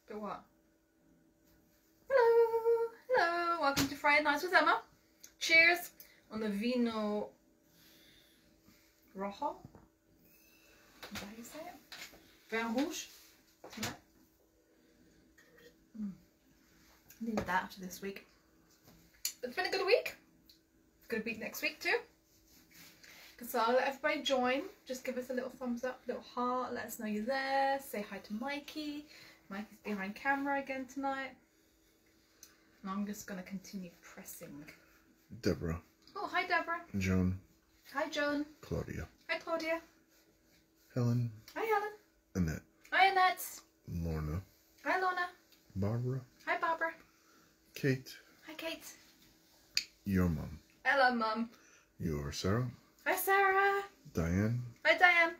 But what? Hello! Hello! Welcome to Friday Nights with Emma. Cheers on the Vino Rojo. Is that how you say it? Vin Rouge. Tonight. Needed that after this week. It's been a good week. Good week next week too. So I'll let everybody join. Just give us a little thumbs up, little heart. Let us know you're there. Say hi to Mikey. Mikey's behind camera again tonight. And I'm just going to continue pressing. Deborah. Oh, hi Deborah. Joan. Hi Joan. Claudia. Hi Claudia. Helen. Hi Helen. Annette. Hi Annette. Lorna. Hi Lorna. Barbara. Hi Barbara. Kate. Hi Kate. Your mum. Hello Mum. Your Sarah. Hi Sarah. Diane. Hi Diane.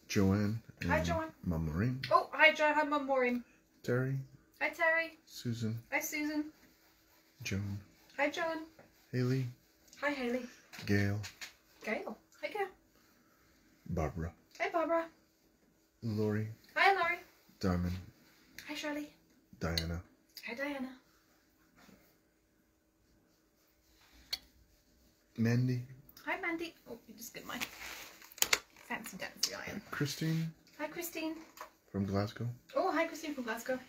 Joanne. Hi Joanne. Mum Maureen. Oh, hi Joanne. Hi Mum Maureen. Terry. Hi Terry. Susan. Hi Susan. Joan. Hi Joan. Haley. Hi Haley. Gail. Gail. Hi Gail. Barbara. Hi Barbara. Lori. Hi Laurie. Diamond. Hi Shirley. Diana. Hi Diana. Mandy. Hi Mandy. Oh, you just get my fancy dancy iron. Christine. Hi Christine. From Glasgow. Oh, hi Christine from Glasgow.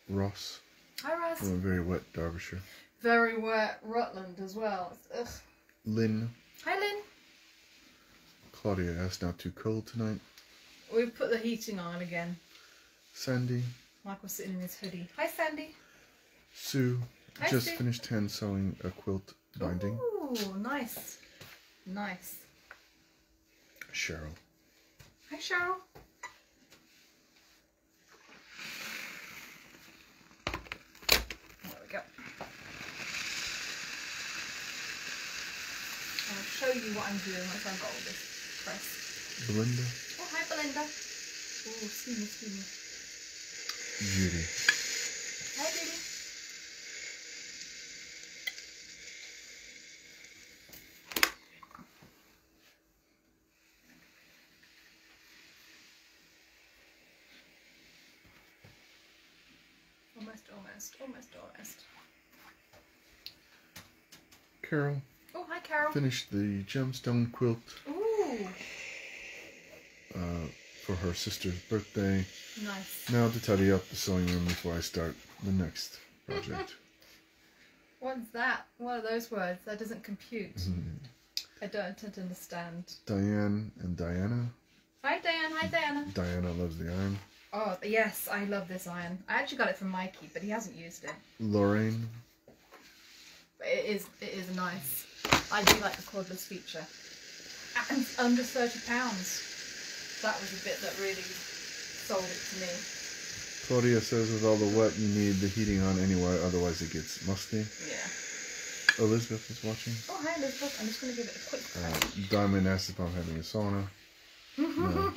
Ross. Hi Ross. From a very wet Derbyshire. Very wet Rutland as well. Ugh. Lynn. Hi Lynn. Claudia, it's not too cold tonight. We've put the heating on again. Sandy. Michael's sitting in his hoodie. Hi Sandy. Sue. Hi, Just Sue. finished hand sewing a quilt binding. Ooh, nice. Nice. Cheryl. Hi Cheryl. There we go. I'll show you what I'm doing once I've got all this pressed. Belinda. Oh, hi Belinda. Oh, excuse me. Judy. Hi Judy. Almost. Carol. Oh, hi Carol. Finished the gemstone quilt Ooh, for her sister's birthday. nice. Now to tidy up the sewing room before I start the next project. What's that? What are those words? That doesn't compute. I don't tend to understand. Diane and Diana. Hi Diane. Hi Diana. Diana loves the iron. Oh, yes, I love this iron. I actually got it from Mikey, but he hasn't used it. Lorraine. But it is nice. I do like the cordless feature. And under £30. That was the bit that really sold it to me. Claudia says with all the wet you need the heating on anyway, otherwise it gets musty. Yeah. Elizabeth is watching. Oh, hi Elizabeth. I'm just going to give it a quick press. Diamond asked if I'm having a sauna. No.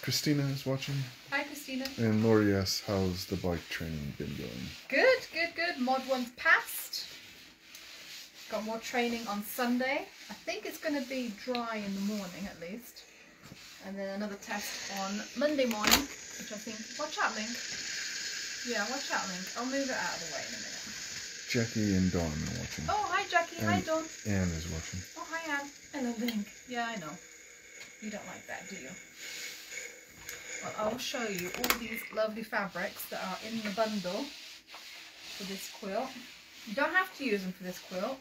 Christina is watching. Hi Christina. And Lori asks, how's the bike training been going? Good. Mod 1's passed. Got more training on Sunday. I think it's going to be dry in the morning at least. And then another test on Monday morning, which I think... Watch out, Link. Yeah, watch out, Link. I'll move it out of the way in a minute. Jackie and Dawn are watching. Oh, hi Jackie. And hi Dawn. Anne is watching. Oh, hi Anne. Hello, Link. Yeah, I know. You don't like that, do you? Well, I'll show you all these lovely fabrics that are in the bundle for this quilt. You don't have to use them for this quilt.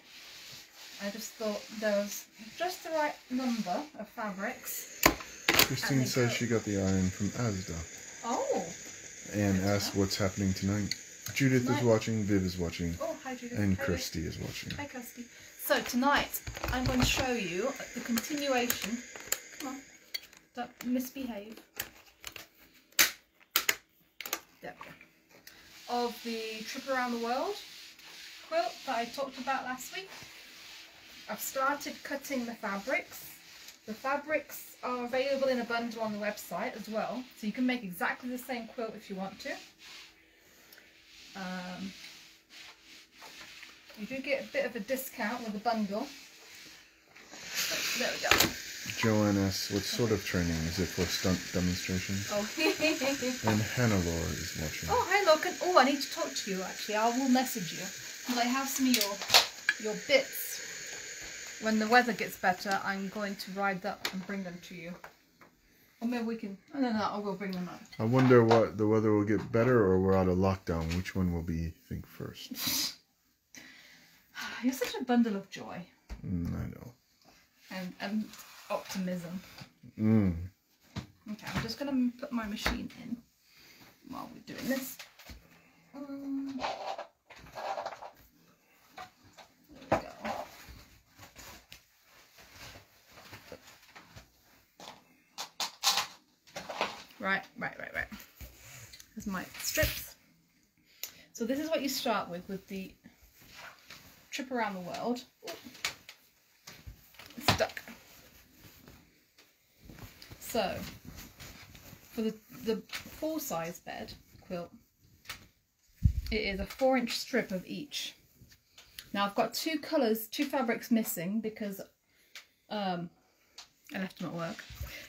I just thought there was just the right number of fabrics. Christine says she got the iron from Asda. Oh. And asks what's happening tonight. Judith is watching, Viv is watching, Oh, hi Judith. and Hi, Kirsty is watching. Hi Kirsty. So tonight I'm going to show you the continuation. Come on. Don't misbehave. There we go. Of the Trip Around the World quilt that I talked about last week. I've started cutting the fabrics. The fabrics are available in a bundle on the website as well, so you can make exactly the same quilt if you want to. You do get a bit of a discount with the bundle. So, there we go. Joanne asks, what sort of training? Is it for stunt demonstrations? Oh. And Hannah Laura is watching. Oh, hi, Logan. Oh, I need to talk to you, actually. I will message you. But I have some of your bits. When the weather gets better, I'm going to ride up and bring them to you. Or maybe we can... I don't know, I will bring them up. I wonder what the weather will get better or we're out of lockdown. Which one will be, think, first? You're such a bundle of joy. I know. And optimism. Okay, I'm just going to put my machine in while we're doing this. There we go. Right. There's my strips. So this is what you start with the trip around the world. Ooh. It's stuck. So for the full size bed quilt, it is a 4-inch strip of each. Now I've got two fabrics missing because I left them at work.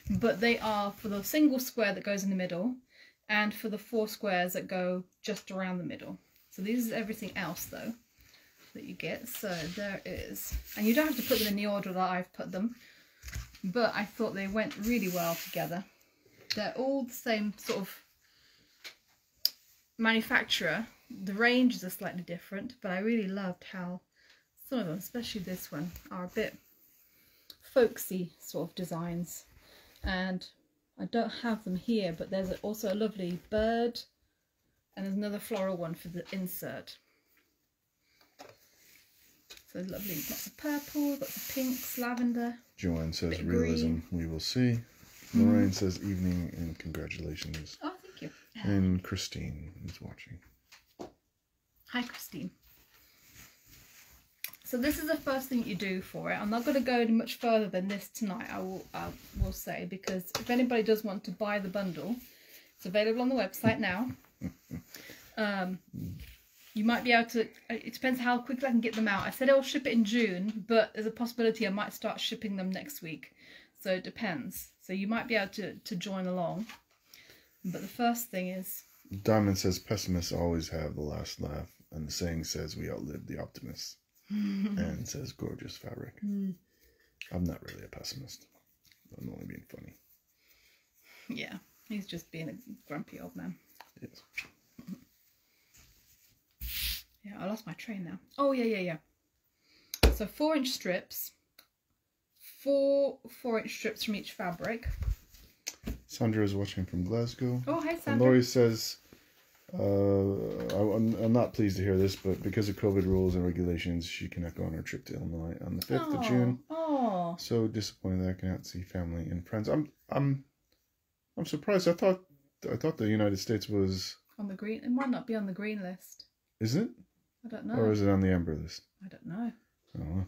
But they are for the single square that goes in the middle and for the 4 squares that go just around the middle. So this is everything else though that you get. So there it is. And you don't have to put them in the order that I've put them, but I thought they went really well together. They're all the same sort of manufacturer. The ranges are slightly different, but I really loved how some of them, especially this one, are a bit folksy sort of designs. And I don't have them here, but there's also a lovely bird and there's another floral one for the insert. So there's lovely, lots of purple, lots of pinks, lavender. Joanne says realism, we will see. Lorraine says evening and congratulations. Oh, thank you. And Christine is watching. Hi, Christine. So this is the first thing you do for it. I'm not going to go any much further than this tonight, I will say, because if anybody does want to buy the bundle, it's available on the website now. You might be able to, it depends how quickly I can get them out. I said I'll ship it in June, but there's a possibility I might start shipping them next week. So it depends. So you might be able to join along. But the first thing is... Diamond says pessimists always have the last laugh. And the saying says we outlive the optimists. And says gorgeous fabric. I'm not really a pessimist. I'm only being funny. Yeah, he's just being a grumpy old man. Yes. Yeah, I lost my train now. Oh, yeah. So 4-inch strips. 4 4-inch strips from each fabric. Sandra is watching from Glasgow. Oh, hi, Sandra. And Lori says... I'm not pleased to hear this, but because of COVID rules and regulations, she cannot go on her trip to Illinois on the 5th of June. Oh, So disappointed that I cannot see family and friends. I'm surprised. I thought the United States was... on the green. It might not be on the green list. Is it? I don't know. Or is it on the amber list? I don't know. Oh,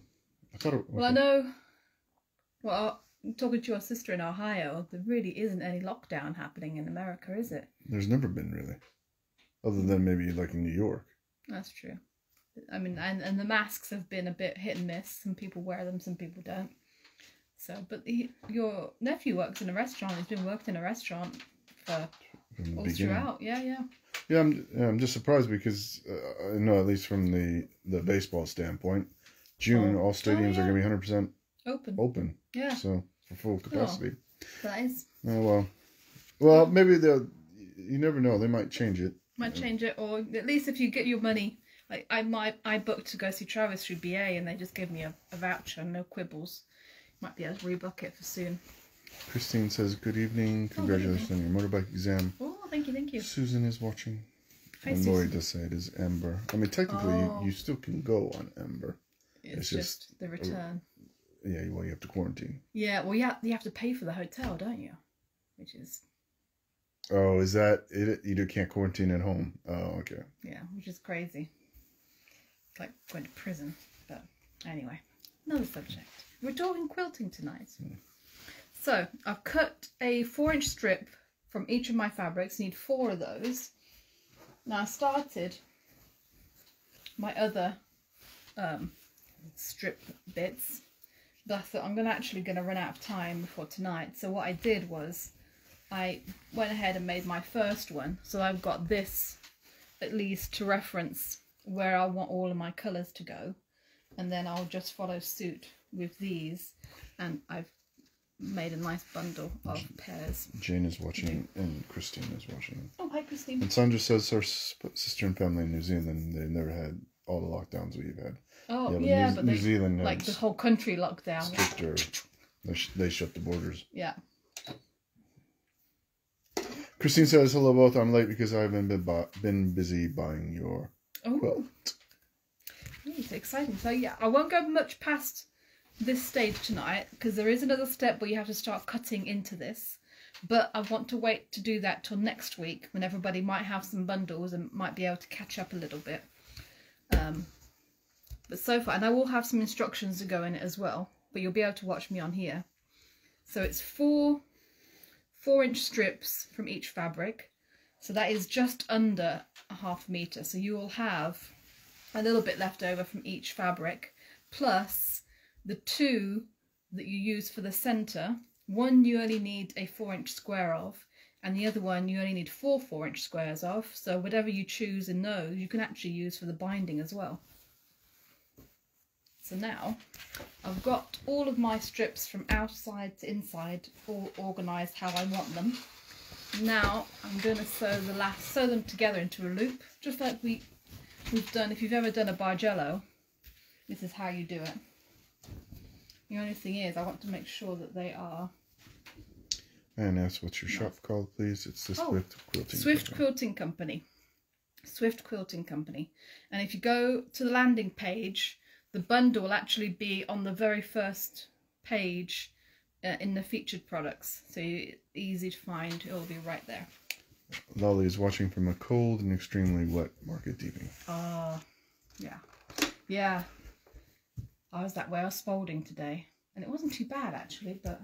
I thought it... Well, I know. Well, talking to your sister in Ohio, there really isn't any lockdown happening in America, is it? There's never been, really. Other than maybe like in New York. That's true. I mean, and the masks have been a bit hit and miss. Some people wear them, some people don't. So, but your nephew works in a restaurant. He's been working in a restaurant for all throughout. Yeah. Yeah, I'm just surprised because I know, at least from the baseball standpoint, June all stadiums are going to be 100% open. Yeah. So for full capacity. Cool. That is. Oh well, maybe they'll. You never know. They might change it. Might change it, or at least if you get your money. Like I booked to go see Travis through BA, and they just gave me a voucher, no quibbles. Might be able to rebook it for soon. Christine says, "Good evening. Congratulations on your motorbike exam." Oh, thank you. Susan is watching. Hi, and Susan. Lori does say it is Ember. I mean, technically, you still can go on Ember. It's just the return. Yeah, well, you have to quarantine. Yeah, well, you have to pay for the hotel, don't you? Which is... Oh, is that it? You can't quarantine at home. Oh, okay. Yeah, which is crazy. It's like going to prison. But anyway, another subject. We're talking quilting tonight. So I've cut a 4-inch strip from each of my fabrics. Need 4 of those. Now I started my other strip bits But I thought I'm actually going to run out of time before tonight. So what I did was I went ahead and made my first one. So I've got this at least to reference where I want all of my colours to go. And then I'll just follow suit with these. And I've made a nice bundle of pairs. Jane is watching and Christine is watching. Oh, hi Christine. And Sandra says her sister and family in New Zealand, they never had all the lockdowns we've had. Oh, yeah, but New Zealand like the whole country locked down. Stricter. They shut the borders. Yeah. Christine says, hello both. I'm late because I've been busy buying your quilt. It's exciting. So yeah, I won't go much past this stage tonight because there is another step where you have to start cutting into this. But I want to wait to do that till next week when everybody might have some bundles and might be able to catch up a little bit. But so far, and I will have some instructions to go in it as well, but you'll be able to watch me on here. So it's 4-inch strips from each fabric. So that is just under a ½ metre. So you will have a little bit left over from each fabric, plus the 2 that you use for the centre. One you only need a 4-inch square of, and the other one you only need 4 4-inch squares of. So whatever you choose in those, you can actually use for the binding as well. So now I've got all of my strips from outside to inside all organised how I want them. Now I'm going to sew them together into a loop, just like we've done. If you've ever done a Bargello, this is how you do it. The only thing is I want to make sure that they are. And ask what's your shop called, please? It's the Swift Quilting Swift Quilting Company. Swift Quilting Company. And if you go to the landing page, the bundle will actually be on the very first page in the featured products. So easy to find. It will be right there. Lolly is watching from a cold and extremely wet Market TV. Yeah. Yeah. I was that way. I was Spalding today. And it wasn't too bad actually, but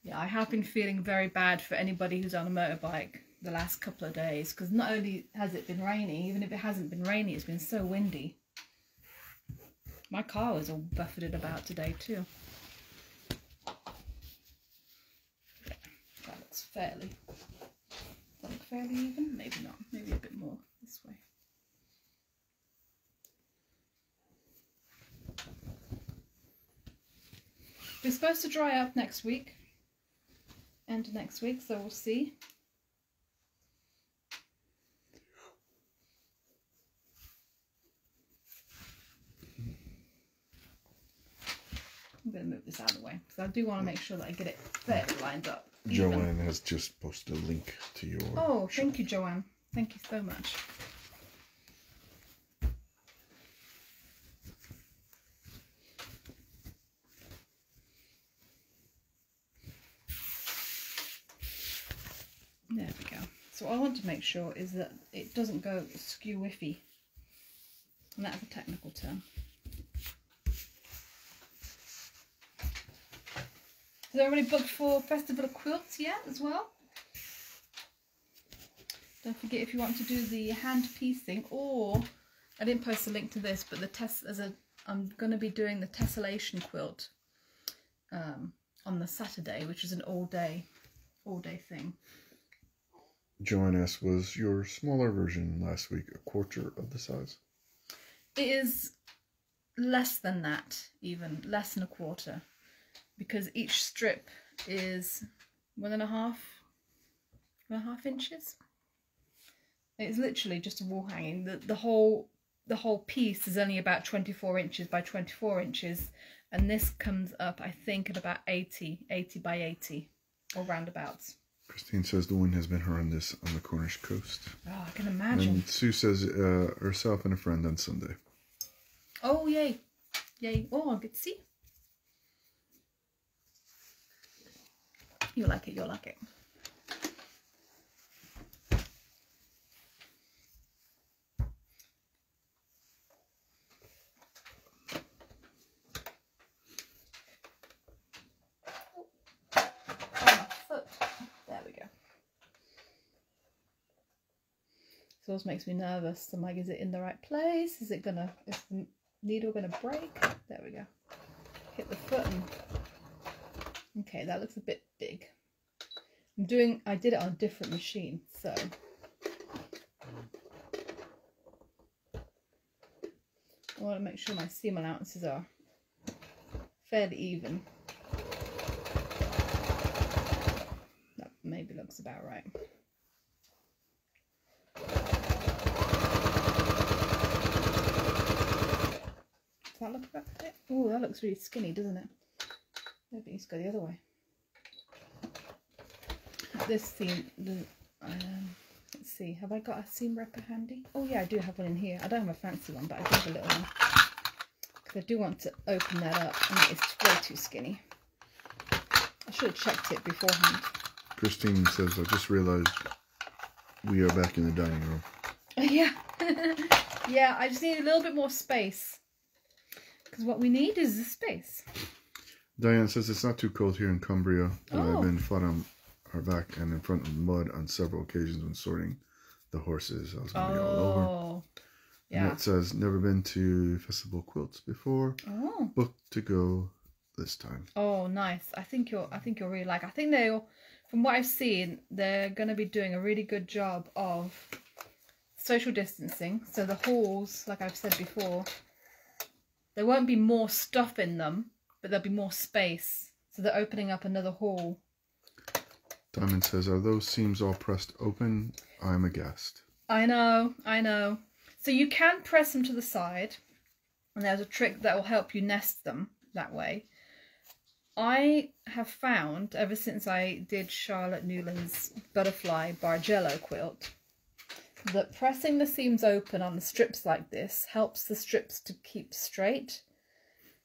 yeah, I have been feeling very bad for anybody who's on a motorbike the last couple of days, because not only has it been rainy, even if it hasn't been rainy, it's been so windy. My car was all buffeted about today too. Yeah, that looks fairly. Does that look fairly even? Maybe not. Maybe a bit more this way. We're supposed to dry up next week. End of next week, so we'll see. I'm going to move this out of the way because I do want to make sure that I get it fairly lined up. Joanne has just posted a link to your Oh, thank you, Joanne. Thank you so much. There we go. So what I want to make sure is that it doesn't go skew-whiffy. And that's a technical term. Is everybody booked for Festival of Quilts yet as well? Don't forget if you want to do the hand piecing, or I didn't post a link to this, but I'm going to be doing the tessellation quilt on the Saturday, which is an all day thing. Joanne asked, was your smaller version last week a quarter of the size? It is less than that, even less than a quarter, because each strip is 1.5 inches. It's literally just a wall hanging. The whole piece is only about 24 inches by 24 inches, and this comes up, I think, at about 80 by 80, or roundabouts. Christine says the wind has been horrendous on the Cornish coast. Oh, I can imagine. And Sue says herself and a friend on Sunday. Oh, yay. Yay. Oh, I get to see. You'll like it, you'll like it. So this makes me nervous. I'm like, is it in the right place? Is the needle gonna break? There we go. hit the foot and... Okay, that looks a bit big. I did it on a different machine, so... I want to make sure my seam allowances are fairly even. That maybe looks about right. Does that look about it? Oh, that looks really skinny, doesn't it? Maybe it needs to go the other way. This seam, let's see, have I got a seam ripper handy? Oh yeah, I do have one in here. I don't have a fancy one, but I do have a little one. Because I do want to open that up, and it's way too skinny. I should have checked it beforehand. Christine says, I just realized we are back in the dining room. Yeah. Yeah, I just need a little bit more space. Because what we need is the space. Diane says it's not too cold here in Cumbria. Oh. I've been flat on our back and in front of mud on several occasions when sorting the horses. I was going to be all over. Yeah. And it says, never been to Festival Quilts before. Oh. Booked to go this time. Oh, nice. I think you'll really like. I think they'll, from what I've seen, they're going to be doing a really good job of social distancing. So the halls, like I've said before, there won't be more stuff in them, but there'll be more space. So they're opening up another hall. Diamond says, are those seams all pressed open? I'm a guest. I know. So you can press them to the side, and there's a trick that will help you nest them that way. I have found, ever since I did Charlotte Newland's Butterfly Bargello quilt, that pressing the seams open on the strips like this helps the strips to keep straight.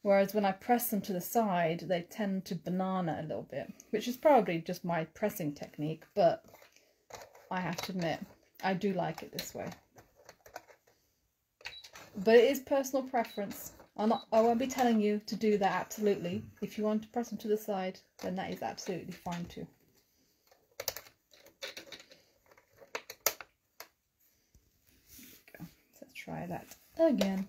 Whereas when I press them to the side, they tend to banana a little bit, which is probably just my pressing technique, but I have to admit, I do like it this way. But it is personal preference. I won't be telling you to do that, absolutely. If you want to press them to the side, then that is absolutely fine too. Go. So let's try that again.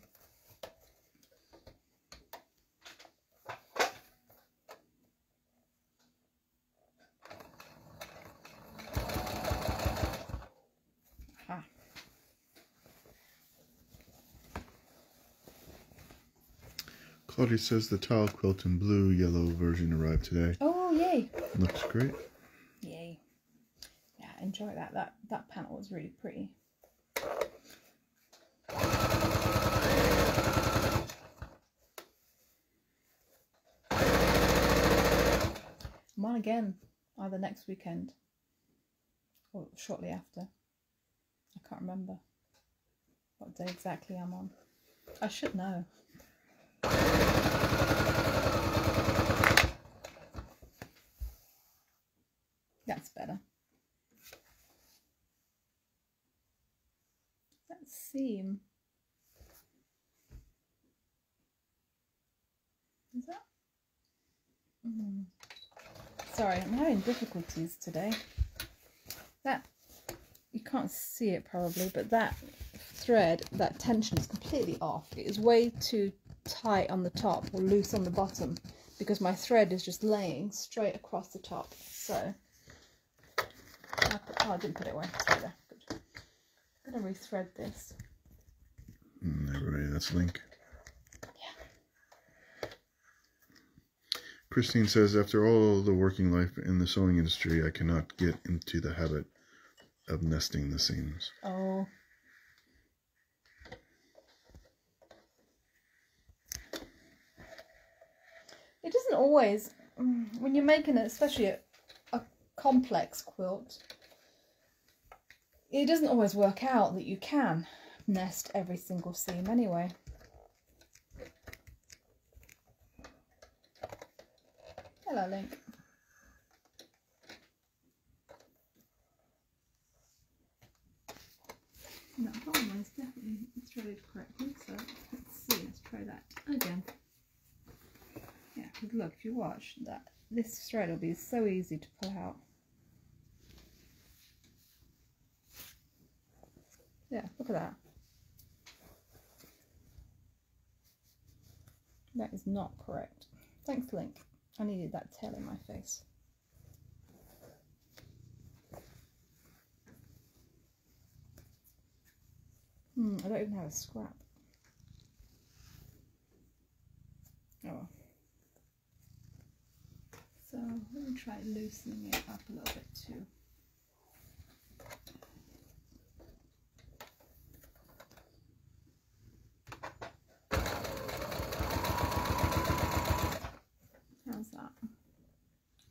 Claudia says the tile quilt in blue yellow version arrived today. Oh, yay. Looks great. Yay. Yeah, enjoy that. That panel was really pretty. I'm on again, either next weekend or shortly after. I can't remember what day exactly I'm on. I should know. That's better. That seam. Is that? Sorry, I'm having difficulties today. That, you can't see it probably, but that thread, that tension is completely off. It is way too tight on the top or loose on the bottom because my thread is just laying straight across the top. So, I didn't put it away. It's right there. Good. I'm going to rethread this. Everybody, that's Link. Yeah. Christine says, after all the working life in the sewing industry, I cannot get into the habit of nesting the seams. Oh. It doesn't always, when you're making it, especially a complex quilt, it doesn't always work out that you can nest every single seam anyway. Hello, Link. That whole one is definitely threaded correctly, so let's see, let's try that again. Yeah, because look, if you watch that, this thread will be so easy to pull out. Yeah, look at that. That is not correct. Thanks, Link. I needed that tail in my face. I don't even have a scrap. Oh well. So let me try loosening it up a little bit too. How's that?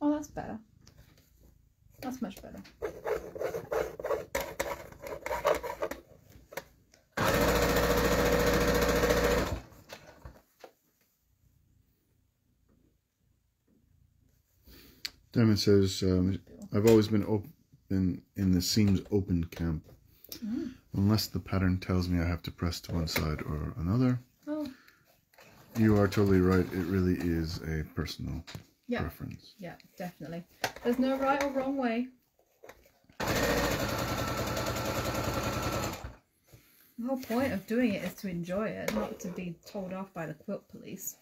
Oh, that's better. That's much better. Diamond says, I've always been open in the seams open camp. Unless the pattern tells me I have to press to one side or another. Oh. You are totally right. It really is a personal preference. Yeah, definitely. There's no right or wrong way. The whole point of doing it is to enjoy it, not to be told off by the quilt police.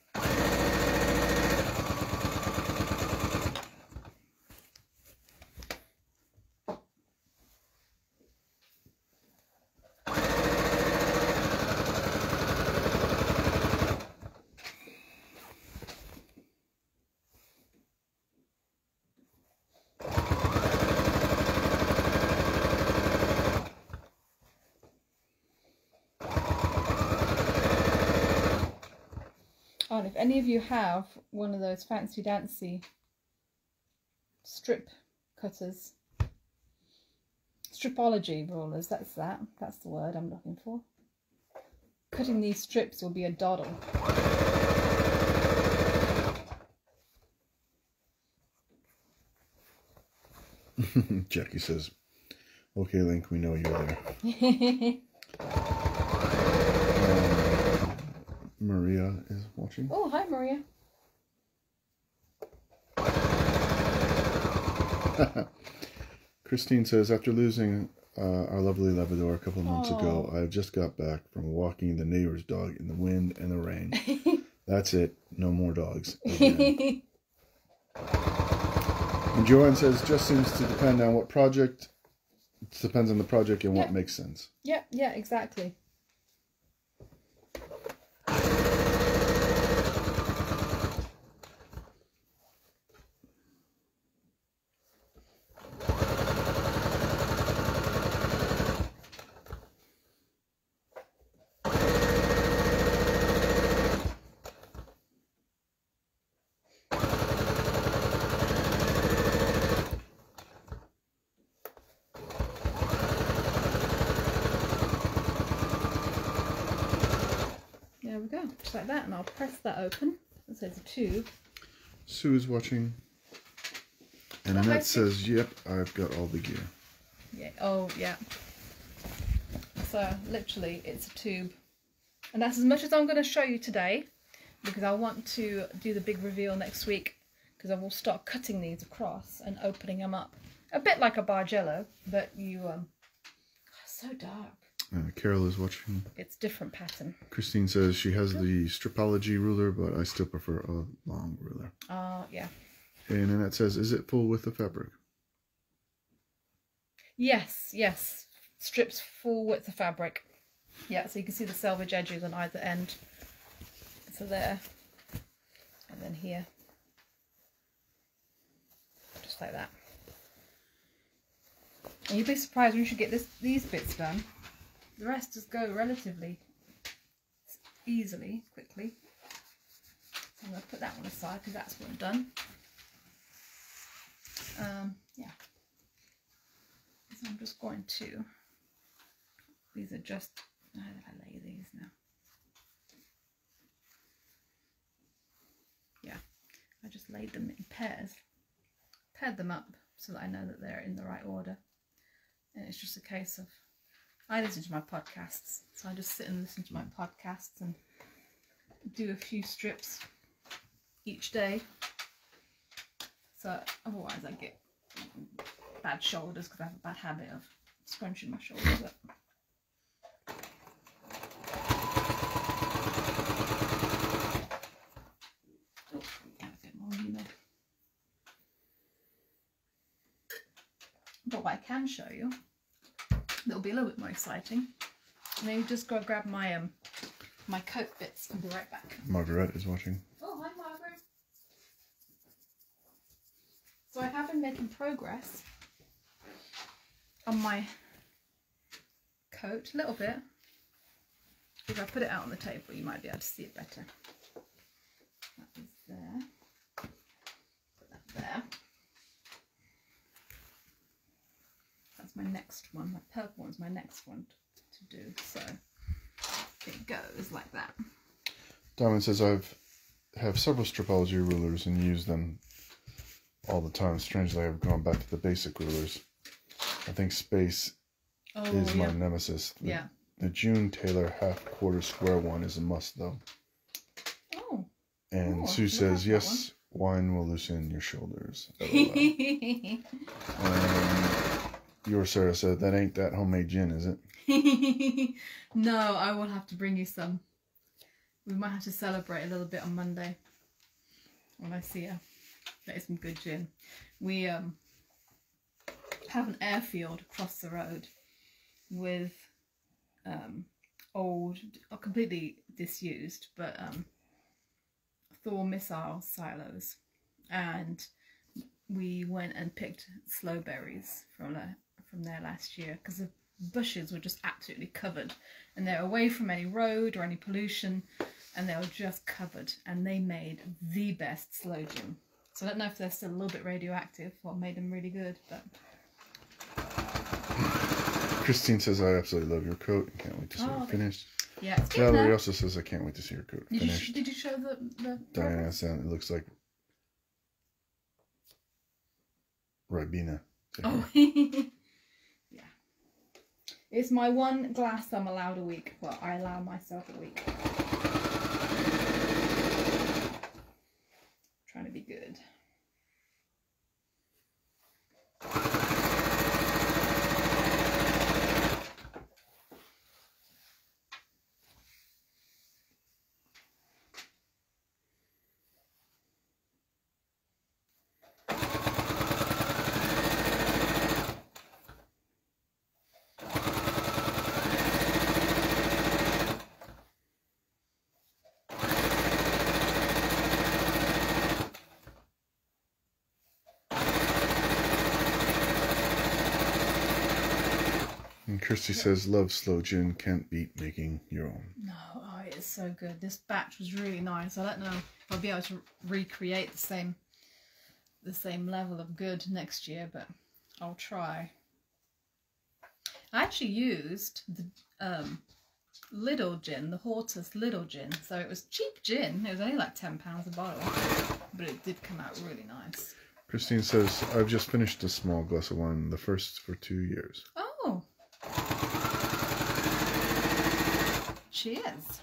Oh, and if any of you have one of those fancy dancy strip cutters, stripology rollers, that's the word I'm looking for. Cutting these strips will be a doddle. Jackie says, okay, Link, we know you're there. Maria is watching. Oh, hi, Maria. Christine says, after losing our lovely Labrador a couple of months ago, I just got back from walking the neighbor's dog in the wind and the rain. That's it. No more dogs. And Joanne says, just seems to depend on what project. It depends on the project and what makes sense. Yeah, exactly. There we go, just like that, and I'll press that open. So there's a tube. Sue is watching, and Annette says, "Yep, I've got all the gear." Yeah. Oh, yeah. So literally, it's a tube, and that's as much as I'm going to show you today, because I want to do the big reveal next week. Because I will start cutting these across and opening them up, a bit like a Bargello, but you so dark. Carol is watching. It's different pattern. Christine says she has the Stripology ruler, but I still prefer a long ruler. Yeah. And Annette says, is it full width of fabric? Yes. Strips full width of fabric. Yeah, so you can see the selvage edges on either end. So there. And then here. Just like that. And you'd be surprised when you should get these bits done. The rest just go relatively easily, quickly. So I'm going to put that one aside because that's one done. Yeah. So I'm just going to, these are just, how did I lay these now? Yeah, I just laid them in pairs, paired them up so that I know that they're in the right order. And it's just a case of, I listen to my podcasts, so I just sit and listen to my podcasts and do a few strips each day. So otherwise I get bad shoulders because I have a bad habit of scrunching my shoulders up. Oh, there But what I can show you, that'll be a little bit more exciting. Maybe just go grab my my coat bits and be right back. Margaret is watching. Oh, hi Margaret. So I have been making progress on my coat a little bit. If I put it out on the table, you might be able to see it better. That is there. Put that there. That's my next one. My purple one's my next one to do. So it goes like that. Diamond says have several Stripology rulers and use them all the time. Strangely, I've gone back to the basic rulers. I think space is my nemesis. The June Taylor half-quarter square one is a must, though. Oh. And Sue says, yes, wine will loosen your shoulders. Your Sarah said, that ain't that homemade gin, is it? No, I will have to bring you some. We might have to celebrate a little bit on Monday when I see her. That is some good gin. We have an airfield across the road with old, completely disused, but Thor missile silos, and we went and picked sloe berries from there last year because the bushes were just absolutely covered, and they're away from any road or any pollution, and they were just covered, and they made the best sloe gin. So I don't know if they're still a little bit radioactive, what made them really good, but. Christine says, I absolutely love your coat. Can't wait to see it finished. Yeah, it's good. Valerie also says, I can't wait to see your coat finished. Did you show the Diana said, it looks like Ribena. Oh, yeah. It's my one glass I'm allowed a week. Well, I allow myself a week. Trying to be good. Kirsty says, love slow gin, can't beat making your own. No, oh, it is so good. This batch was really nice. I don't know if I'll be able to recreate the same level of good next year, but I'll try. I actually used the Lidl gin, the Hortus Lidl gin, so it was cheap gin. It was only like £10 a bottle, but it did come out really nice. Christine says, I've just finished a small glass of wine, the first for 2 years. Oh. Cheers.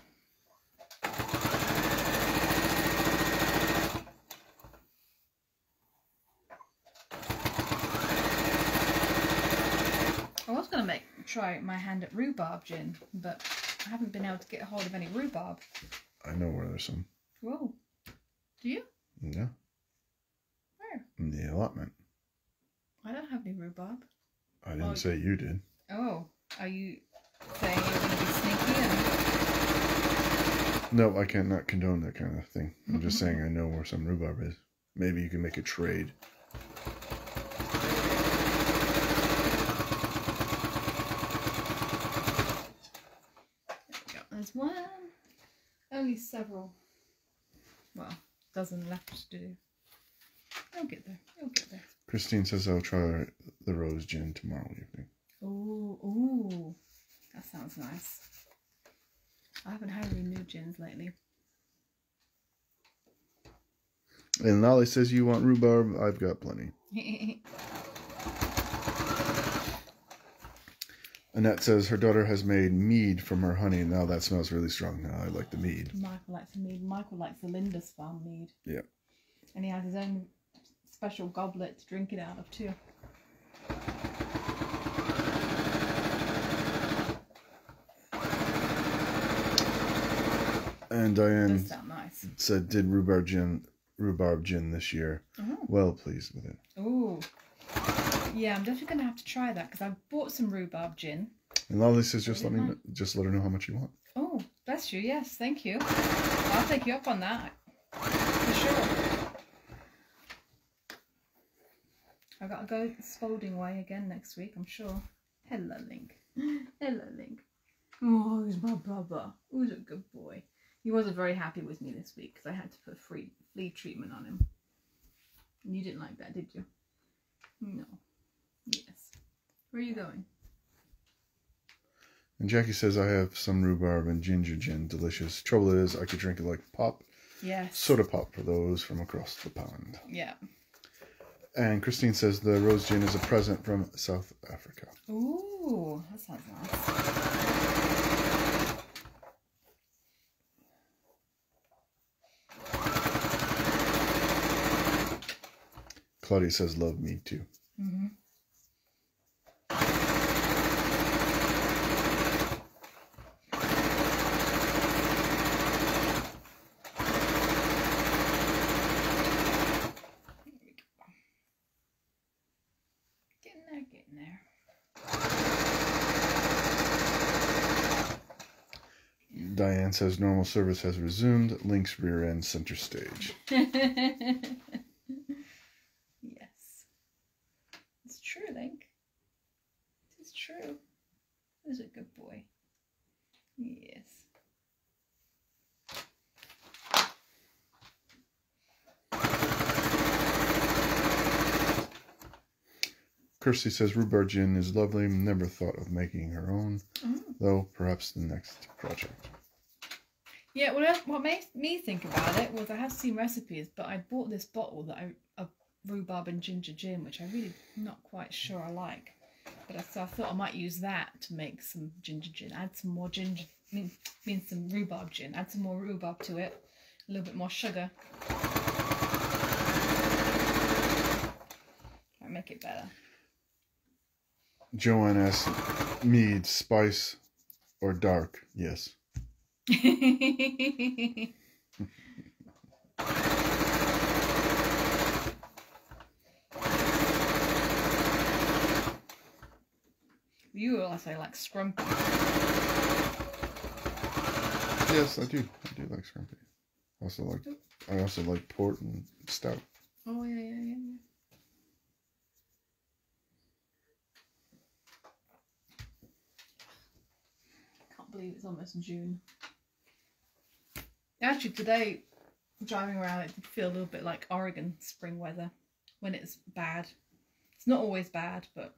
I was going to try my hand at rhubarb gin, but I haven't been able to get a hold of any rhubarb. I know where there's some. Whoa. Do you? Yeah. Where? In the allotment. I don't have any rhubarb. I didn't say you did. Oh, are you saying you're going to be sneaky? No, I cannot condone that kind of thing. I'm just saying I know where some rhubarb is. Maybe you can make a trade. There we go. There's one. Only several. Well, dozen left to do. You'll get there. You'll get there. Christine says I'll try the rose gin tomorrow evening. Ooh, that sounds nice. I haven't had any new gins lately. And Lolly says, you want rhubarb? I've got plenty. Annette says her daughter has made mead from her honey. Now that smells really strong. Now I like the mead. Michael likes the mead. Michael likes the Lindisfarne mead. Yeah. And he has his own special goblet to drink it out of too. And Diane nice. said, did rhubarb gin this year. Oh. Well pleased with it. Ooh. Yeah, I'm definitely gonna have to try that because I bought some rhubarb gin. And Lolly says just let her know how much you want. Oh, bless you. Yes, thank you. I'll take you up on that for sure. I gotta go the scolding way again next week, I'm sure. Hello, Link. Hello, Link. Oh, he's my brother. Who's a good boy. He wasn't very happy with me this week because I had to put flea treatment on him. And you didn't like that, did you? No. Yes. Where are you going? And Jackie says, I have some rhubarb and ginger gin. Delicious. Trouble is, I could drink it like pop. Yes. Soda pop for those from across the pond. Yeah. And Christine says the rose gin is a present from South Africa. Ooh, that sounds nice. Claudia says, love me too. Mm-hmm. Getting there. Diane says normal service has resumed. Link's rear end center stage. Yes. It's true, Link. It's true. He's a good boy. Yes. Kirsty says rhubarb gin is lovely. Never thought of making her own, though perhaps the next project. Yeah, well, what made me think about it was I have seen recipes, but I bought this bottle of rhubarb and ginger gin, which I really not quite sure I like. But I thought I might use that to make some ginger gin. Add some more ginger, mean some rhubarb gin. Add some more rhubarb to it, a little bit more sugar. Might make it better. Joanne asks, mead, spice, or dark? Yes. You also like scrumpy. Yes, I do. I do like scrumpy. I also like port and stout. Oh yeah. Can't believe it's almost June. Actually, today, driving around, it did feel a little bit like Oregon spring weather when it's bad. It's not always bad, but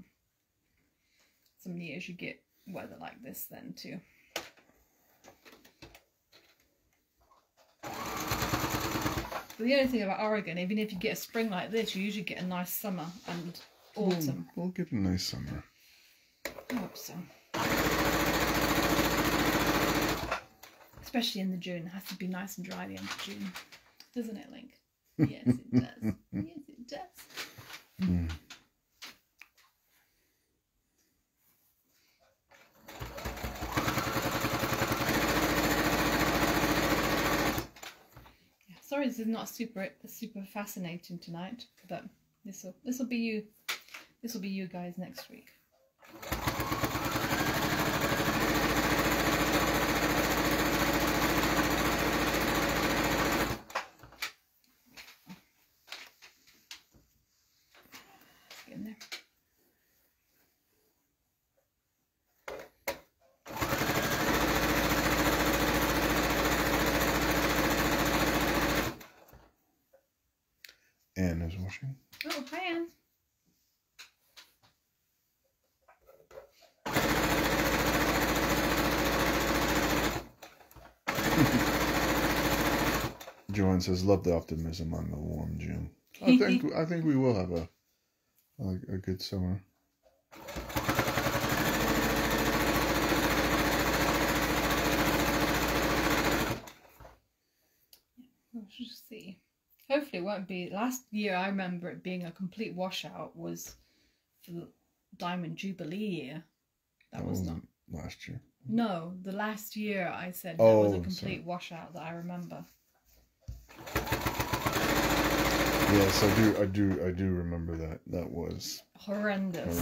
some years you get weather like this then too. But the only thing about Oregon, even if you get a spring like this, you usually get a nice summer and autumn. We'll get a nice summer. I hope so. Especially in the June. It has to be nice and dry the end of June. Doesn't it, Link? Yes, it does. Yes, it does. Mm. Sorry, this is not super fascinating tonight, but this will be you. This will be you guys next week. Get in there. Anne is washing. Oh, hi, Anne. Joanne says, "Love the optimism on the warm June." I think we will have a good summer. Let's just see. Hopefully it won't be. Last year I remember it being a complete washout was for the Diamond Jubilee year. That was not last year. No, the last year I said that was a complete washout that I remember. Yes, I do remember that. That was horrendous.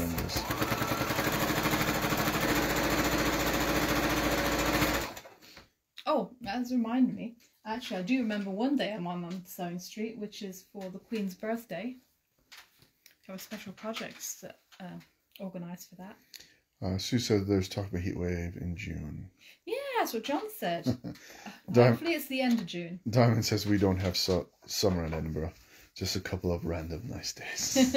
Oh, that's reminded me. Actually, I do remember one day I'm on Sewing Street, which is for the Queen's birthday. There were special projects that organised for that. Sue said there's talk of a heat wave in June. Yeah, that's what John said. Hopefully it's the end of June. Diamond says we don't have summer in Edinburgh. Just a couple of random nice days.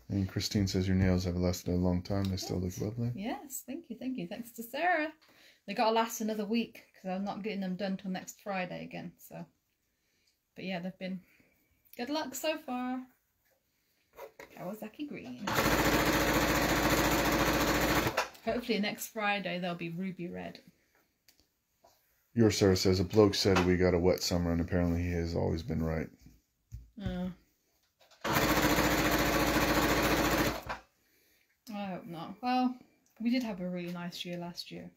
And Christine says your nails have lasted a long time. They still look lovely. Yes, thank you. Thanks to Sarah. They got to last another week because I'm not getting them done till next Friday again. So, but yeah, they've been good luck so far. Kawasaki green. Hopefully next Friday they'll be ruby red. Your Sarah says a bloke said we got a wet summer, and apparently he has always been right. Oh. I hope not. Well, we did have a really nice year last year.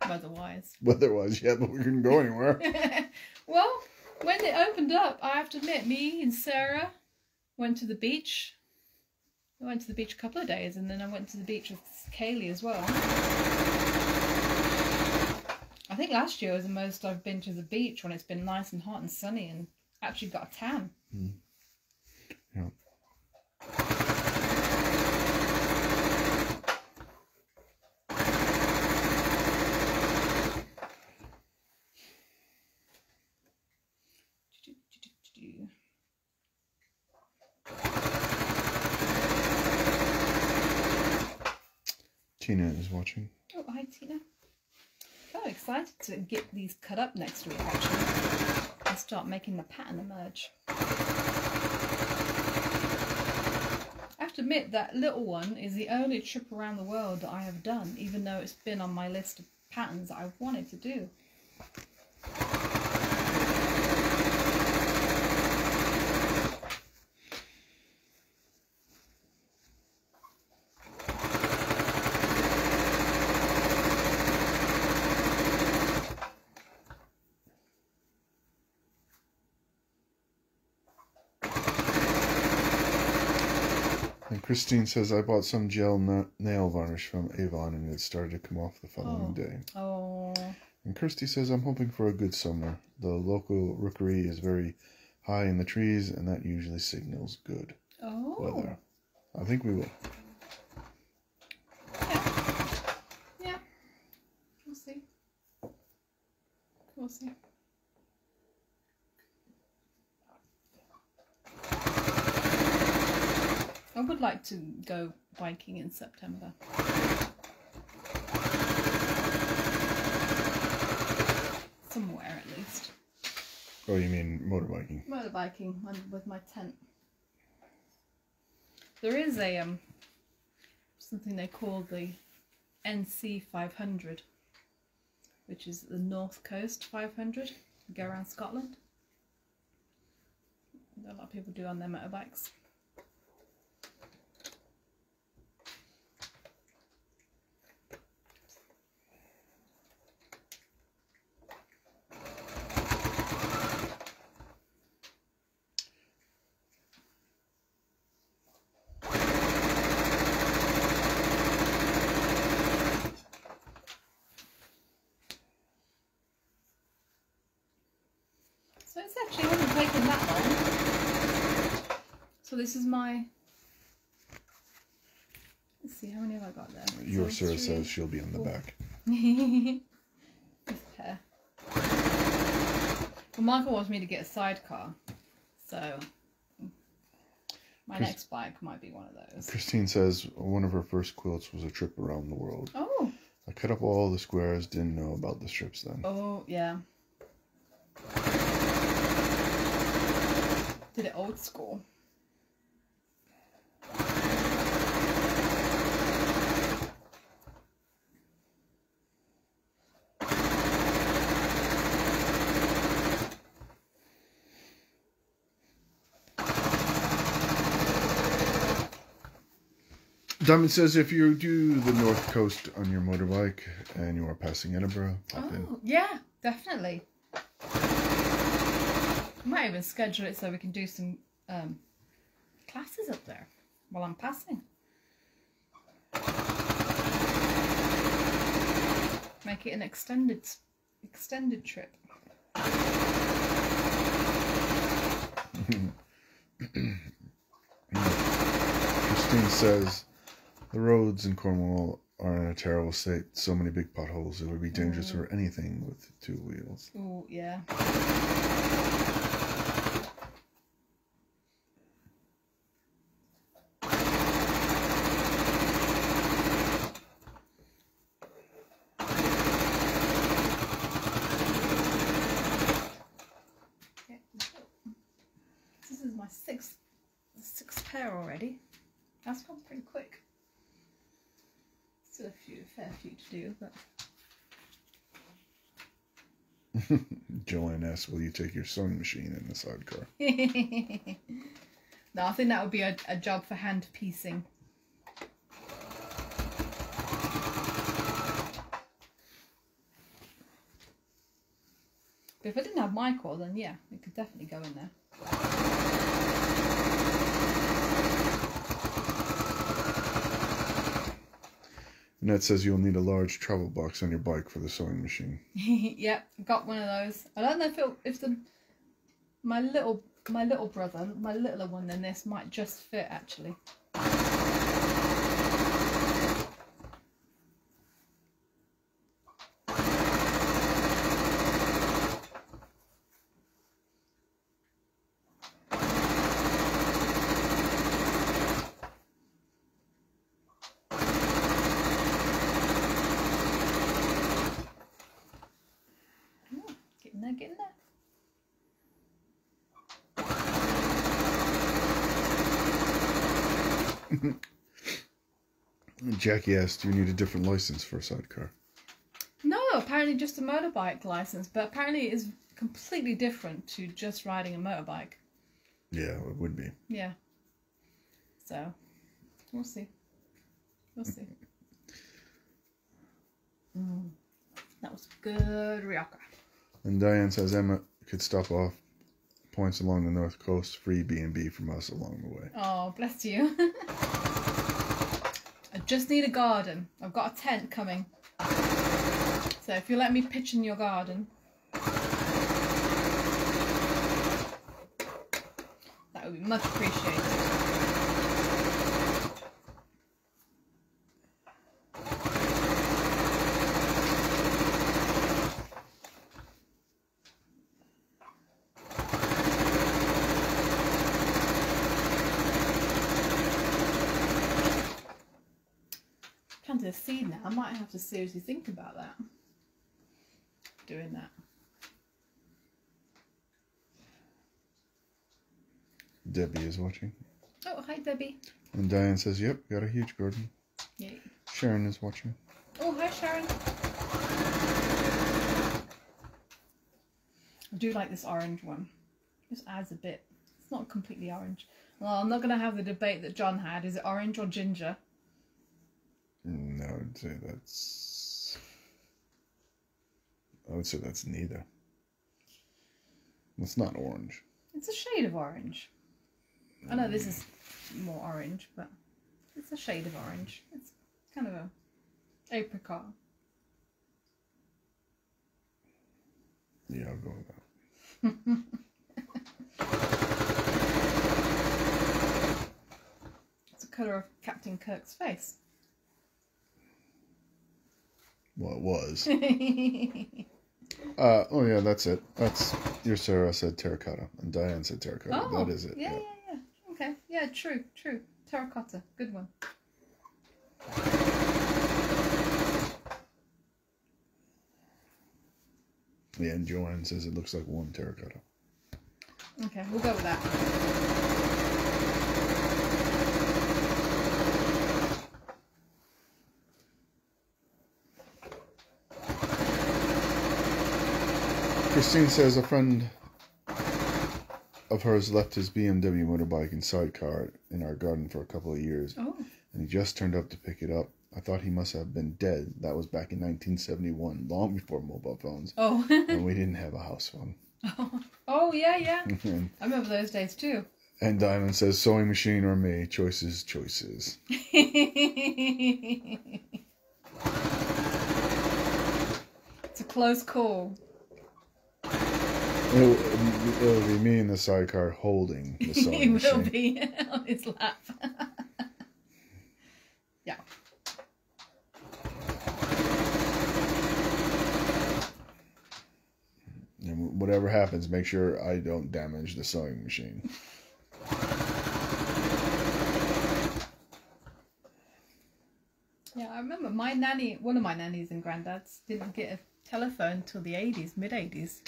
Weather-wise. Weather-wise, yeah, but we couldn't go anywhere. Well, when it opened up, I have to admit, me and Sarah went to the beach. I went to the beach a couple of days, and then I went to the beach with Kaylee as well. I think last year was the most I've been to the beach when it's been nice and hot and sunny and actually got a tan. Mm. Yeah. Tina is watching. Oh, hi Tina. I'm excited to get these cut up next week actually and start making the pattern emerge. I have to admit that little one is the only trip around the world that I have done, even though it's been on my list of patterns that I've wanted to do. And Christine says, I bought some gel nail varnish from Avon and it started to come off the following day. Oh. And Kirsty says, I'm hoping for a good summer. The local rookery is very high in the trees and that usually signals good weather. I think we will. Yeah. Yeah. We'll see. We'll see. I would like to go biking in September. Somewhere at least. Oh, you mean motorbiking? Motorbiking with my tent. There is a something they call the NC 500, which is the North Coast 500. Go around Scotland. A lot of people do on their motorbikes. So it's actually hasn't taken that long. So this is my, let's see, how many have I got there? Your Sarah says she'll be in the back. This pair. Well, Michael wants me to get a sidecar, so my next bike might be one of those. Christine says one of her first quilts was a trip around the world. Oh. I cut up all the squares, didn't know about the strips then. Oh, yeah. Did it old school. Diamond says if you do the North Coast on your motorbike and you are passing Edinburgh, pop in. Yeah, definitely. I might even schedule it so we can do some classes up there while I'm passing. Make it an extended trip. Christine says the roads in Cornwall are in a terrible state. So many big potholes. It would be dangerous for anything with 2 wheels. Oh, yeah. This is my sixth pair already. That's gone pretty quick. Still a fair few to do, but. Joanne asks, will you take your sewing machine in the sidecar? No, I think that would be a job for hand piecing. But if I didn't have Michael, then yeah, it could definitely go in there. Annette says you'll need a large travel box on your bike for the sewing machine. Yep, I've got one of those. I don't know if my little brother, my littler one than this, might just fit actually. Get in there. Jackie asked, do you need a different license for a sidecar? No, apparently just a motorbike license, but apparently it is completely different to just riding a motorbike. Yeah, it would be. Yeah. So, we'll see. We'll see. That was good Rioja. And Diane says Emma could stop off points along the north coast, free B&B from us along the way. Oh, bless you. I just need a garden. I've got a tent coming. So if you let me pitch in your garden, that would be much appreciated. Planted a seed now. I might have to seriously think about that. Doing that. Debbie is watching. Oh, hi Debbie. And Diane says, yep, got a huge garden. Yay. Sharon is watching. Oh, hi Sharon. I do like this orange one. Just adds a bit. It's not completely orange. Well, I'm not going to have the debate that John had. Is it orange or ginger? No, I would say that's neither. It's not orange. It's a shade of orange. I know this is more orange, but it's a shade of orange. It's kind of a apricot. Yeah, I'll go with that. It's the colour of Captain Kirk's face. Well, it was. Oh yeah, that's it. That's your Sarah said terracotta, and Diane said terracotta. Oh, that is it. Yeah. Okay. Yeah, true. Terracotta. Good one. Yeah, and Joanne says it looks like one terracotta. Okay, we'll go with that. Christine says a friend of hers left his BMW motorbike and sidecar in our garden for a couple of years. Oh. And he just turned up to pick it up. I thought he must have been dead. That was back in 1971, long before mobile phones. Oh. And we didn't have a house phone. Oh, yeah, yeah. I remember those days too. And Diamond says, sewing machine or me, choices, choices. It's a close call. It'll be me in the sidecar holding the sewing He machine. will be on his lap. Yeah. And whatever happens, make sure I don't damage the sewing machine. Yeah, I remember my nanny, one of my nannies and granddads didn't get a telephone till the 80s, mid-80s.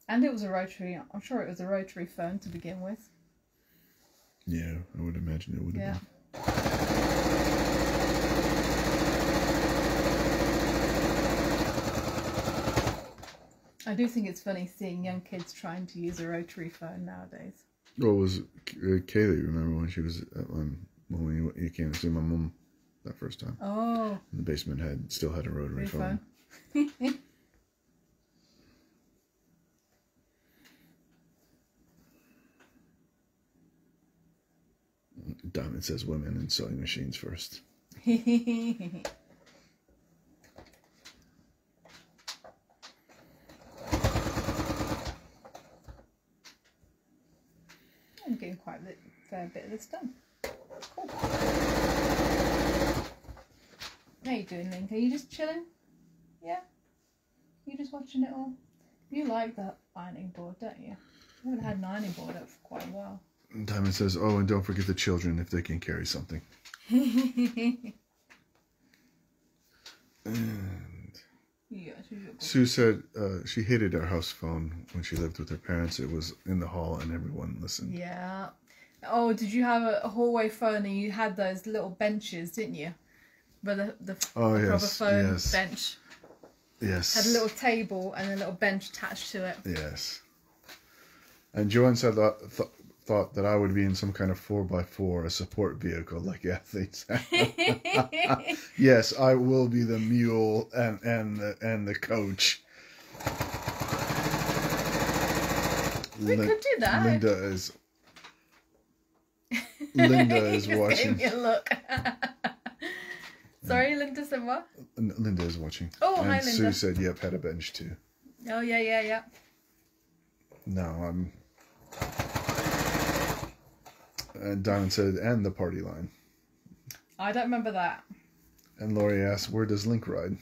And it was a rotary, I'm sure it was a rotary phone to begin with. Yeah, I would imagine it would have been. I do think it's funny seeing young kids trying to use a rotary phone nowadays. Well, it was Kaylee, remember when she was when you came to see my mum that first time? Oh. The basement still had a rotary phone. Diamond says women and sewing machines first. I'm getting quite a fair bit of this done. Cool. How you doing, Link? Are you just chilling? Yeah? You just watching it all? You like that ironing board, don't you? I haven't had an ironing board up for quite a while. Diamond says, oh, and don't forget the children if they can carry something. And Yeah, Sue said she hated our house phone when she lived with her parents. It was in the hall and everyone listened. Yeah. Oh, did you have a hallway phone and you had those little benches, didn't you? Where the proper phone bench. Yes. Had a little table and a little bench attached to it. Yes. And Joanne said thought that I would be in some kind of 4x4, a support vehicle like athletes. Yes, I will be the mule and the coach. We could do that. Linda is Just watching. gave me a look. Sorry, Linda said what? Linda is watching. Oh, and hi, Sue Linda. said, yep, had a bench too. Oh, yeah. No, and Diamond said, and the party line. I don't remember that. And Lori asked, where does Link ride?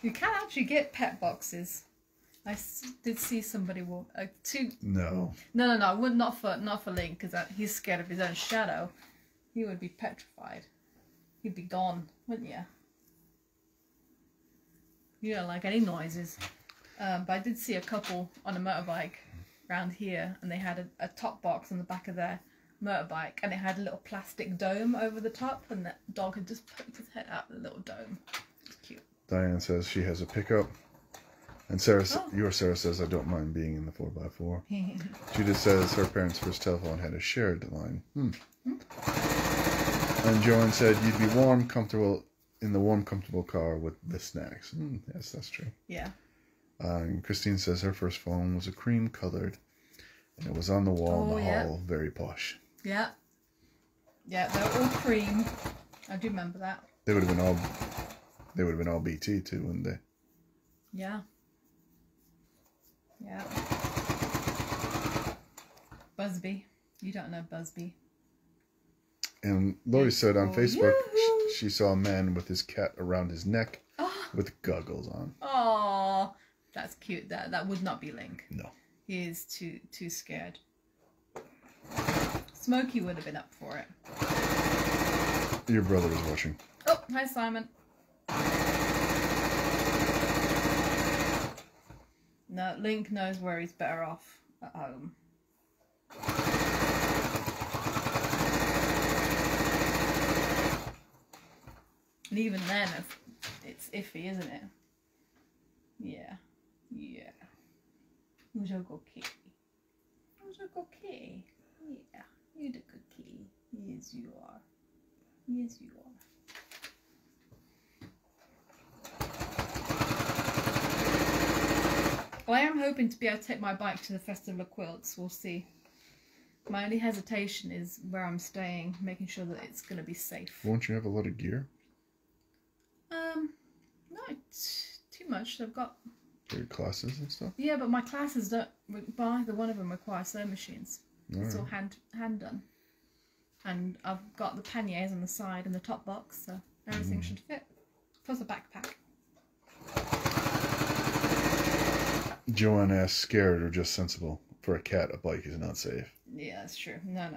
You can actually get pet boxes. I did see somebody walk two. No. No. I would not for Link because he's scared of his own shadow. He would be petrified. He'd be gone, wouldn't you? You don't like any noises. But I did see a couple on a motorbike around here, and they had a top box on the back of their motorbike, and it had a little plastic dome over the top, and the dog had just poked his head out the little dome. It's cute. Diane says she has a pickup. And Sarah says, I don't mind being in the 4x4. Judith says her parents' first telephone had a shared line. And Joanne said, you'd be warm, comfortable in the warm, comfortable car with the snacks. Yes, that's true. Yeah. And Christine says her first phone was a cream colored, and it was on the wall in the hall, very posh. Yeah. Yeah, they were all cream. I do remember that. They would have been all BT too, wouldn't they? Yeah. Yeah. Busby. You don't know Busby. And Lori said on Facebook she saw a man with his cat around his neck with goggles on. Oh, that's cute. That would not be Link. No. He is too scared. Smokey would have been up for it. Your brother is watching. Oh, hi Simon. No, Link knows where he's better off at home. And even then, it's iffy, isn't it? Yeah. Who's your good kitty? Who's your good kitty? Yeah, you're the good kitty. Yes, you are. Yes, you are. Well, I am hoping to be able to take my bike to the Festival of Quilts. We'll see. My only hesitation is where I'm staying, making sure that it's going to be safe. Won't you have a lot of gear? Not too much. I've got... For your classes and stuff? Yeah, but my classes don't... Neither one of them require sewing machines. It's all hand done. And I've got the panniers on the side and the top box, so everything should fit. Plus a backpack. Joanne asks, scared or just sensible? For a cat, a bike is not safe. Yeah, that's true. No.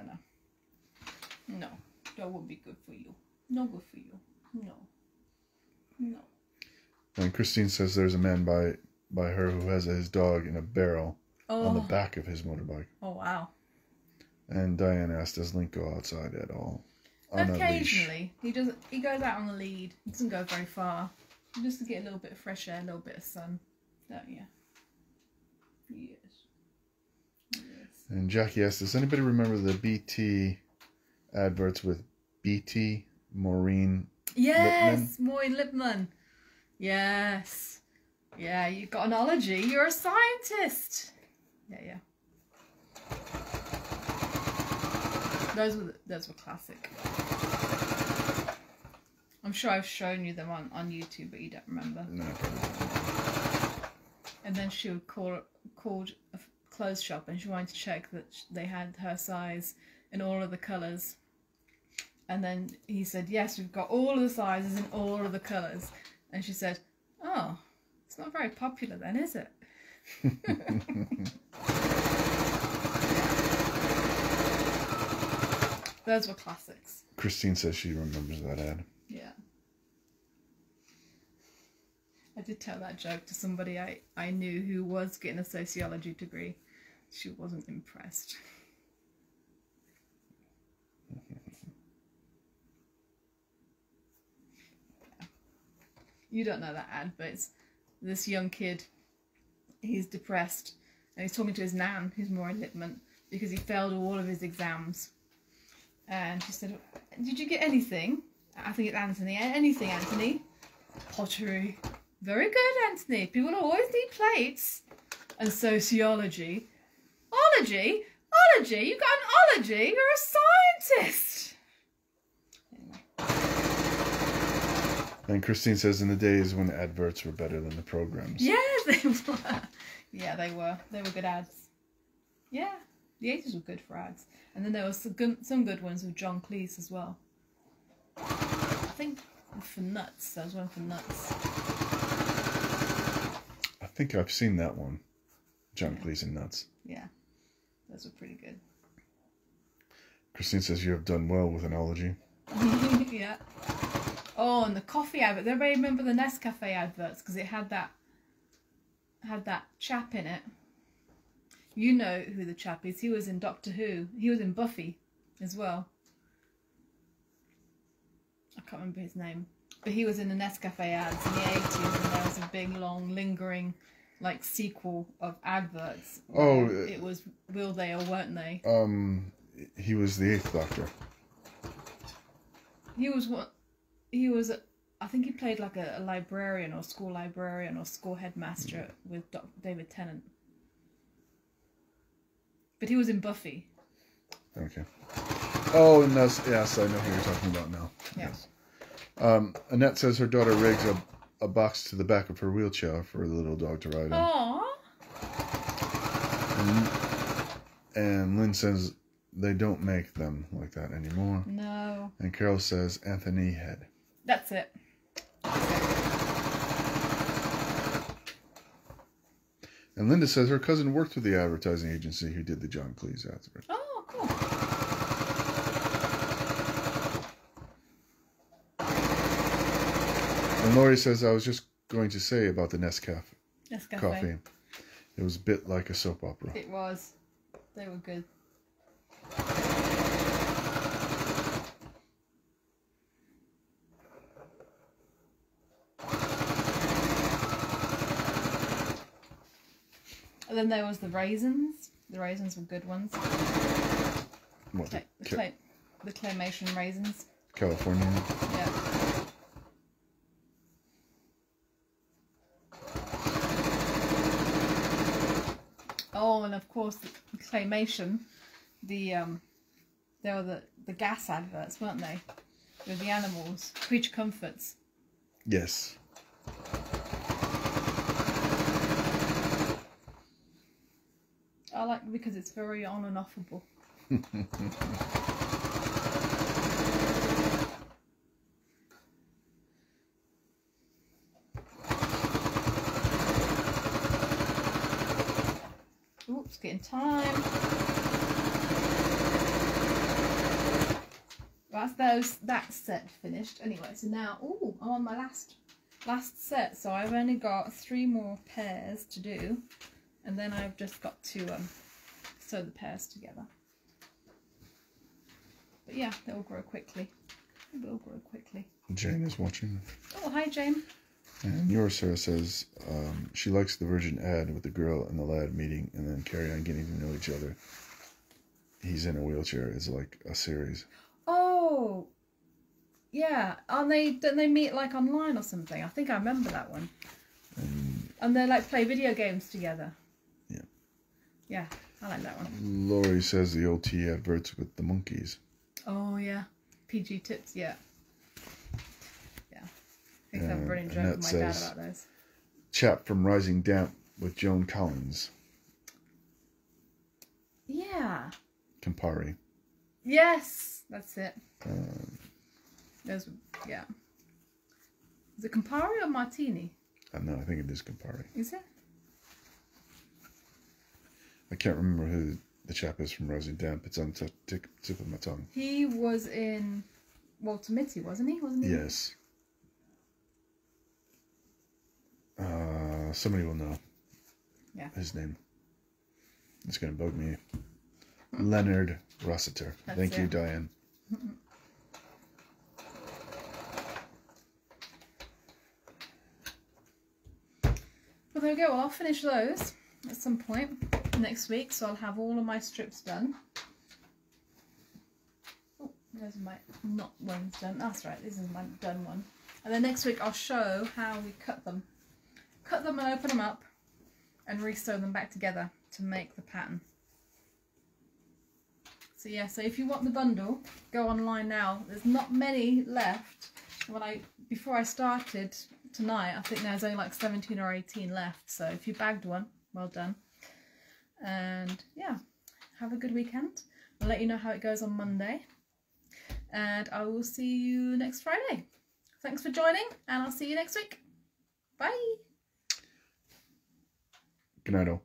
No, that would be good for you. No good for you. No. And Christine says there's a man by her who has his dog in a barrel on the back of his motorbike. Oh, wow. And Diane asked, does Link go outside at all? Occasionally. He doesn't. He goes out on the lead. He doesn't go very far. Just to get a little bit of fresh air, a little bit of sun. Don't you? Yes. And Jackie asked, does anybody remember the BT adverts with BT, Maureen Yes, Lipman? Maureen Lipman. Yes. Yeah, you've got an ology. You're a scientist. Yeah. Those were classic. I'm sure I've shown you them on YouTube, but you don't remember. No, probably not. And then she would call a clothes shop and she wanted to check that they had her size in all of the colours. And then he said, yes, we've got all of the sizes in all of the colours. And she said, oh, it's not very popular then, is it? Those were classics. Christine says she remembers that ad. Yeah. I did tell that joke to somebody I knew who was getting a sociology degree. She wasn't impressed. You don't know that ad, but it's this young kid. He's depressed and he's talking to his nan, who's Maureen Lipman, because he failed all of his exams. And she said, did you get anything? I think it's Anthony. Anything, Anthony? Pottery. Very good, Anthony. People always need plates. And sociology. Ology? Ology? You got an ology? You're a scientist. Anyway. And Christine says in the days when adverts were better than the programs. Yes, they were. Yeah, they were. They were good ads. Yeah, the 80s were good for ads. And then there was some good ones with John Cleese as well. I think for nuts. There was one for nuts. I think I've seen that one. John Cleese and Nuts. Yeah, those were pretty good. Christine says you have done well with analogy. Yeah. Oh, and the coffee advert. Does everybody remember the Nescafe adverts? Because it had that chap in it. You know who the chap is. He was in Doctor Who. He was in Buffy as well. I can't remember his name. But he was in the Nescafe ads in the 80s, and there was a big, long, lingering, like, sequel of adverts. Oh. It was Will They or Weren't They? He was the 8th Doctor. He was what? He was... I think he played like a librarian or school headmaster with David Tennant. But he was in Buffy. Okay. Oh, and yes, I know who you're talking about now. Yeah. Yes. Annette says her daughter rigs a box to the back of her wheelchair for the little dog to ride on. Aww. And Lynn says they don't make them like that anymore. No. And Carol says Anthony head. That's it. And Linda says her cousin worked with the advertising agency who did the John Cleese ads. Oh, cool. And Lori says, I was just going to say about the Nescafe coffee. Nescafe. It was a bit like a soap opera. It was. They were good. And then there was the raisins. The raisins were good ones. What? The claymation raisins. California. Yeah. Oh, and of course the claymation. There were the gas adverts, weren't they? With the animals, Creature Comforts. Yes. I like it because it's very on and offable. Ooh, it's getting time. That set finished anyway. So now, ooh, I'm on my last set. So I've only got 3 more pairs to do, and then I've just got to sew the pairs together. But yeah, they'll grow quickly. They will grow quickly. Jane is watching. Oh, hi, Jane. And yours, Sarah, says she likes the Virgin ad with the girl and the lad meeting and then carry on getting to know each other. He's in a wheelchair. It's like a series. Oh, yeah. Don't they meet like online or something? I think I remember that one. And they like play video games together. Yeah. Yeah, I like that one. Laurie says the OT adverts with the monkeys. Oh, yeah. PG tips, yeah. Yeah. I used to have a brilliant joke with my dad about those. Chap from Rising Damp with Joan Collins. Yeah. Campari. Yes, that's it. Yeah. Is it Campari or Martini? No, I think it is Campari. Is it? I can't remember who the chap is from Rising Damp. It's on the tip of my tongue. He was in Walter Mitty, wasn't he? Yes. Somebody will know. Yeah. His name. It's going to bug me. Leonard Rossiter. Thank you, Diane. Well, there we go. Well, I'll finish those at some point next week, so I'll have all of my strips done. Oh, there's my not ones done. That's right, this is my done one. And then next week I'll show how we cut them. Cut them and open them up and re-sew them back together to make the pattern. So yeah, so if you want the bundle, go online now. There's not many left. Before I started tonight, I think there's only like 17 or 18 left. So if you bagged one, well done. And yeah, have a good weekend. I'll let you know how it goes on Monday. And I will see you next Friday. Thanks for joining, and I'll see you next week. Bye. Good night, all.